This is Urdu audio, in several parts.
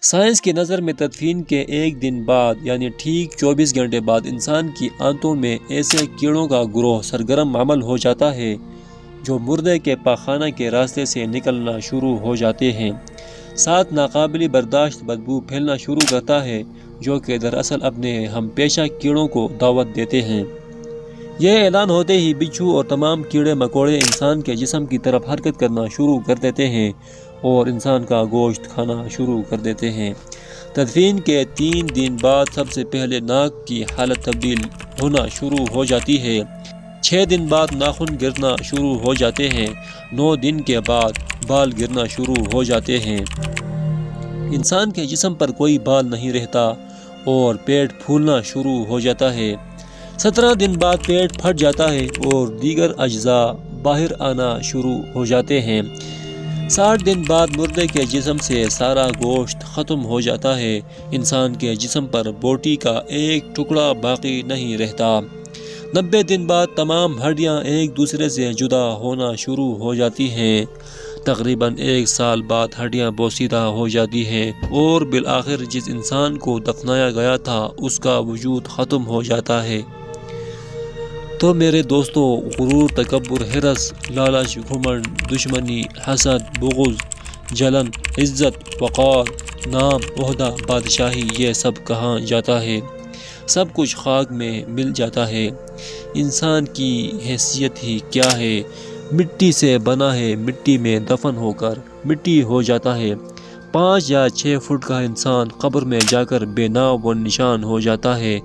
سائنس کی نظر میں تدفین کے ایک دن بعد یعنی ٹھیک 24 گھنٹے بعد انسان کی آنتوں میں ایسے کیڑوں کا گروہ سرگرم عمل ہو جاتا ہے جو مردے کے پاخانہ کے راستے سے نکلنا شروع ہو جاتے ہیں۔ ساتھ ناقابل برداشت بدبو پھیلنا شروع کرتا ہے جو کہ دراصل اپنے ہم پیشہ کیڑوں کو دعوت دیتے ہیں۔ یہ اعلان ہوتے ہی بچھو اور تمام کیڑے مکوڑے انسان کے جسم کی طرف حرکت کرنا شروع کر دیتے ہیں اور انسان کا گوشت کھانا شروع کر دیتے ہیں۔ تدفین کے 3 دن بعد سب سے پہلے ناک کی حالت تبدیل ہونا شروع ہو جاتی ہے۔ 6 دن بعد ناخن گرنا شروع ہو جاتے ہیں۔ 9 دن کے بعد بال گرنا شروع ہو جاتے ہیں۔ انسان کے جسم پر کوئی بال نہیں رہتا اور پیٹ پھولنا شروع ہو جاتا ہے۔ 17 دن بعد پیٹ پھٹ جاتا ہے اور دیگر اجزاء باہر آنا شروع ہو جاتے ہیں۔ 60 دن بعد مردے کے جسم سے سارا گوشت ختم ہو جاتا ہے۔ انسان کے جسم پر بوٹی کا ایک ٹکڑا باقی نہیں رہتا۔ 90 دن بعد تمام ہڈیاں ایک دوسرے سے جدا ہونا شروع ہو جاتی ہیں۔ تقریباً 1 سال بعد ہڈیاں بوسیدہ ہو جاتی ہیں اور بالآخر جس انسان کو دفنایا گیا تھا اس کا وجود ختم ہو جاتا ہے۔ تو میرے دوستو، غرور، تکبر، حرص، لالچ، گھمنڈ، دشمنی، حسد، بغض، جلن، عزت، وقار، نام، عہدہ، بادشاہی، یہ سب کہاں جاتا ہے؟ سب کچھ خاک میں مل جاتا ہے۔ انسان کی حیثیت ہی کیا ہے؟ مٹی سے بنا ہے، مٹی میں دفن ہو کر مٹی ہو جاتا ہے۔ 5 یا 6 فٹ کا انسان قبر میں جا کر بے نام و نشان ہو جاتا ہے۔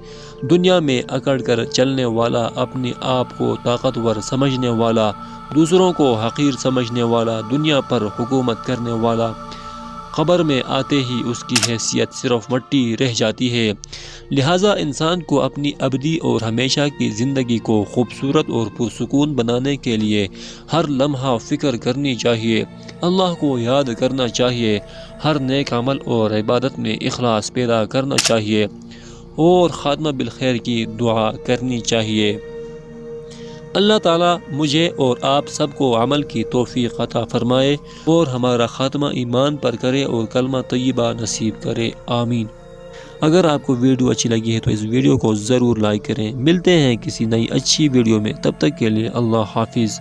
دنیا میں اکڑ کر چلنے والا، اپنے آپ کو طاقتور سمجھنے والا، دوسروں کو حقیر سمجھنے والا، دنیا پر حکومت کرنے والا، قبر میں آتے ہی اس کی حیثیت صرف مٹی رہ جاتی ہے۔ لہٰذا انسان کو اپنی ابدی اور ہمیشہ کی زندگی کو خوبصورت اور پرسکون بنانے کے لیے ہر لمحہ فکر کرنی چاہیے، اللہ کو یاد کرنا چاہیے، ہر نیک عمل اور عبادت میں اخلاص پیدا کرنا چاہیے اور خاتمہ بالخیر کی دعا کرنی چاہیے۔ اللہ تعالیٰ مجھے اور آپ سب کو عمل کی توفیق عطا فرمائے اور ہمارا خاتمہ ایمان پر کرے اور کلمہ طیبہ نصیب کرے، آمین۔ اگر آپ کو ویڈیو اچھی لگی ہے تو اس ویڈیو کو ضرور لائک کریں۔ ملتے ہیں کسی نئی اچھی ویڈیو میں، تب تک کے لیے اللہ حافظ۔